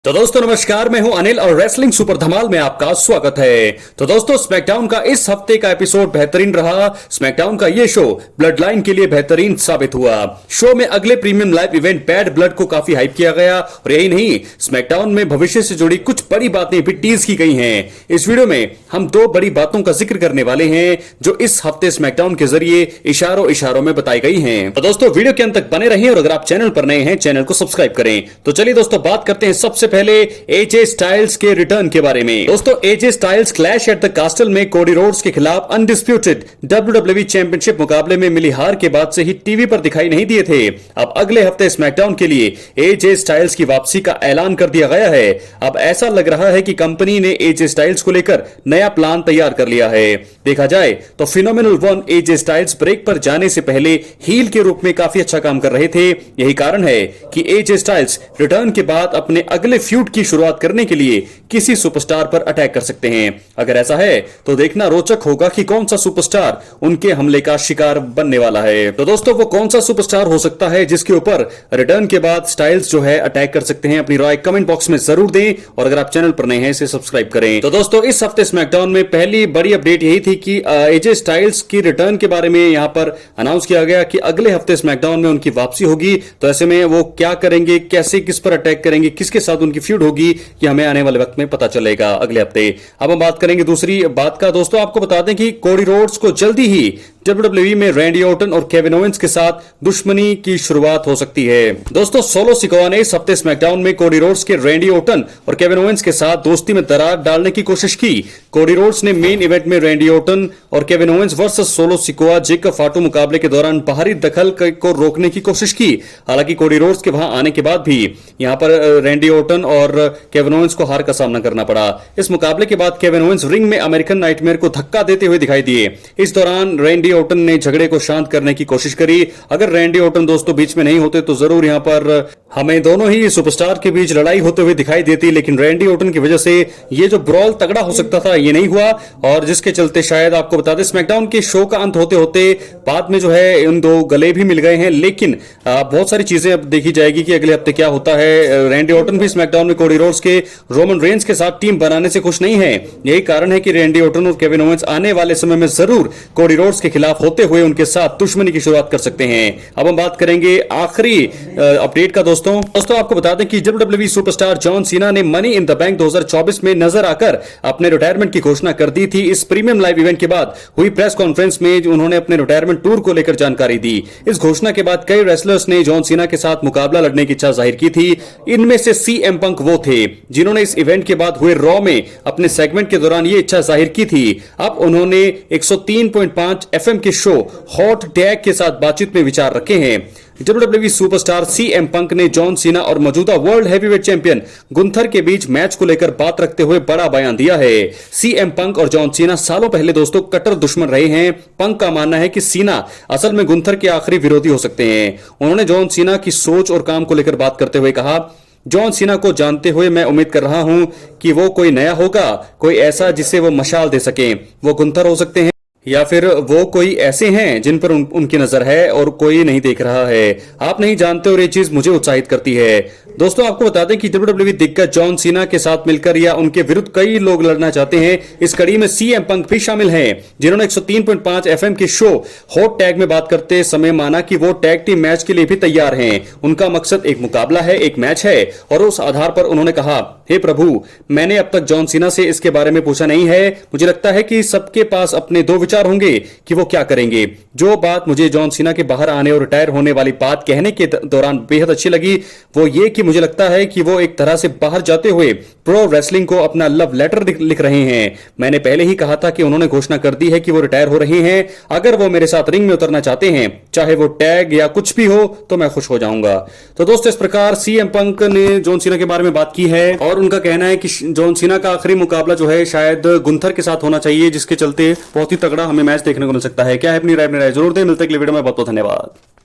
तो दोस्तों नमस्कार, मैं हूं अनिल और रेसलिंग सुपर धमाल में आपका स्वागत है। तो दोस्तों स्मैकडाउन का इस हफ्ते का एपिसोड बेहतरीन रहा। स्मैकडाउन का ये शो ब्लड लाइन के लिए बेहतरीन साबित हुआ। शो में अगले premium live event bad blood को काफी हाइप किया गया और यही नहीं, स्मैकडाउन में भविष्य से जुड़ी कुछ बड़ी बातें भी टीज की गई हैं। इस वीडियो में हम दो बड़ी बातों का जिक्र करने वाले हैं जो इस हफ्ते स्मैकडाउन के जरिए इशारों इशारों में बताई गई हैं। तो दोस्तों वीडियो के अंत तक बने रहिए और अगर आप चैनल पर नए हैं चैनल को सब्सक्राइब करें। तो चलिए दोस्तों बात करते हैं सबसे पहले एजे स्टाइल्स के रिटर्न के बारे में। दोस्तों AJ Styles clash at the कास्टल में कोडी रोड्स के खिलाफ अनडिस्प्यूटेड WWE चैंपियनशिप मुकाबले में मिली हार के बाद से ही टीवी पर दिखाई नहीं दिए थे। अब अगले हफ्ते स्मैकडाउन के लिए एजे स्टाइल्स की वापसी का ऐलान कर दिया गया है। अब ऐसा लग रहा है कि कंपनी ने एजे स्टाइल्स को लेकर नया प्लान तैयार कर लिया है। देखा जाए तो phenomenal one AJ Styles break पर जाने से पहले हील के रूप में काफी अच्छा काम कर रहे थे। यही कारण है कि एजे स्टाइल्स रिटर्न के बाद अपने अगले फ्यूड की शुरुआत करने के लिए किसी सुपरस्टार पर अटैक कर सकते हैं। अगर ऐसा है तो देखना रोचक होगा कि कौन सा सुपरस्टार उनके हमले का शिकार बनने वाला है। तो दोस्तों वो कौन सा सुपरस्टार हो सकता है जिसके ऊपर रिटर्न के बाद स्टाइल्स जो है अटैक कर सकते हैं, अपनी राय कमेंट बॉक्स में जरूर दें और अगर आप चैनल पर नए हैं इसे सब्सक्राइब करें। तो दोस्तों इस हफ्ते स्मैकडाउन में पहली बड़ी अपडेट यही थी कि एजे स्टाइल्स की रिटर्न के बारे में यहां पर अनाउंस किया गया कि अगले हफ्ते स्मैकडाउन में उनकी वापसी होगी। तो ऐसे में वो क्या करेंगे, कैसे किस पर अटैक करेंगे, किसके साथ उनकी फ्यूड होगी, ये हमें आने वाले वक्त में पता चलेगा अगले हफ्ते। अब हम बात करेंगे दूसरी बात का। दोस्तों आपको बता दें कि कोडी रोड्स को जल्दी ही WWE में रैंडी ऑर्टन और केविन ओवेंस के साथ दुश्मनी की शुरुआत हो सकती है। दोस्तों सोलो सिकोआ ने इस हफ्ते स्मैकडाउन में कोडी रोड्स के रैंडी ऑर्टन और केविन ओवेंस के साथ दोस्ती में दरार डालने की कोशिश की। कोडी रोड्स ने मेन इवेंट में रैंडी ऑर्टन और Kevin Owens versus solo Sikoa Jacob फाटू मुकाबले के दौरान बाहरी दखल को रोकने की कोशिश की। हालांकि कोडी रोड्स के वहां आने के बाद भी यहां पर रैंडी ऑर्टन और केविन ओवेंस को हार का सामना करना पड़ा। इस मुकाबले के बाद केविन ओवेंस रिंग में अमेरिकन नाइटमेयर को धक्का देते हुए दिखाई दिए। इस दौरान रैंडी ऑर्टन ने झगड़े को शांत करने की कोशिश करी। अगर रैंडी ऑर्टन दोस्तों बीच में नहीं होते तो जरूर यहां पर हमें दोनों ही सुपरस्टार के बीच लड़ाई होते हुए दिखाई देती, लेकिन रैंडी ऑर्टन की वजह से ये जो ब्रॉल तगड़ा हो सकता था ये नहीं हुआ और जिसके चलते शायद आपको बता दें स्मैकडाउन के शो का अंत होते होते बाद में जो है इन दो गले भी मिल गए हैं। लेकिन बहुत सारी चीजें अब देखी जाएगी कि अगले हफ्ते क्या होता है। रैंडी ऑर्टन भी स्मैकडाउन में कोडी रोड्स के रोमन रेंज के साथ टीम बनाने से खुश नहीं है। यही कारण है कि रैंडी ऑर्टन और केविन ओवेंस आने वाले समय में जरूर कोडी रोड्स के खिलाफ होते हुए उनके साथ दुश्मनी की शुरुआत कर सकते हैं। अब हम बात करेंगे आखिरी अपडेट का। दोस्तों आपको बता दें कि WWE सुपरस्टार जॉन सीना ने मनी इन द बैंक 2024 में नजर आकर अपने रिटायरमेंट की घोषणा कर दी थी। इस प्रीमियम लाइव इवेंट के बाद हुई प्रेस कॉन्फ्रेंस में उन्होंने अपने रिटायरमेंट टूर को लेकर जानकारी दी। इस घोषणा के बाद कई रेसलर्स ने जॉन सीना के साथ मुकाबला लड़ने की इच्छा जाहिर की थी। इनमें से CM पंक वो थे जिन्होंने इस इवेंट के बाद हुए रॉ में अपने सेगमेंट के दौरान ये इच्छा जाहिर की थी। अब उन्होंने 103.5 FM के शो हॉट टैग के साथ बातचीत में विचार रखे हैं। WWE सुपरस्टार CM पंक ने जॉन सीना और मौजूदा वर्ल्ड हैवीवेट चैंपियन गुंथर के बीच मैच को लेकर बात रखते हुए बड़ा बयान दिया है। CM पंक और जॉन सीना सालों पहले दोस्तों कट्टर दुश्मन रहे हैं। पंक का मानना है कि सीना असल में गुंथर के आखिरी विरोधी हो सकते हैं। उन्होंने जॉन सीना की सोच और काम को लेकर बात करते हुए कहा, जॉन सीना को जानते हुए मैं उम्मीद कर रहा हूं कि वो कोई नया होगा, कोई ऐसा जिसे वो मशाल दे सके। वो गुंथर हो सकते हैं या फिर वो कोई ऐसे हैं जिन पर उनकी नजर है और कोई नहीं देख रहा है। आप नहीं जानते और ये चीज मुझे उत्साहित करती है। दोस्तों आपको बता दें कि WWE दिग्गज जॉन सीना के साथ मिलकर या उनके विरुद्ध कई लोग लड़ना चाहते हैं। इस कड़ी में CM पंक भी शामिल हैं जिन्होंने 103.5 FM के शो हॉट टैग में बात करते समय माना कि वो टैग टीम मैच के लिए भी तैयार हैं। उनका मकसद एक मुकाबला है, एक मैच है और उस आधार पर उन्होंने कहा, हे प्रभु, मैंने अब तक जॉन सीना से इसके बारे में पूछा नहीं है। मुझे लगता है कि सबके पास अपने दो विचार होंगे कि वो क्या करेंगे। जो बात मुझे जॉन सीना के बाहर आने और रिटायर होने वाली बात कहने के दौरान बेहद अच्छी लगी वो ये कि मुझे लगता है कि वो एक तरह से बाहर जाते हुए प्रो रेसलिंग को अपना लव लेटर लिख रहे हैं। मैंने पहले ही कहा था कि उन्होंने घोषणा कर दी है कि वो रिटायर हो रहे हैं। अगर वो मेरे साथ रिंग में उतरना चाहते हैं, चाहे वो टैग या कुछ भी हो, तो मैं खुश हो जाऊंगा। तो दोस्तों इस प्रकार CM पंक ने जॉन सीना के बारे में बात की है और उनका कहना है कि जॉन सीना का आखिरी मुकाबला जो है शायद गुंथर के साथ होना चाहिए, जिसके चलते बहुत ही तगड़ा हमें मैच देखने को मिल सकता है। क्या है अपनी राय जरूर दें। मिलते हैं अगले वीडियो में। बहुत बहुत धन्यवाद।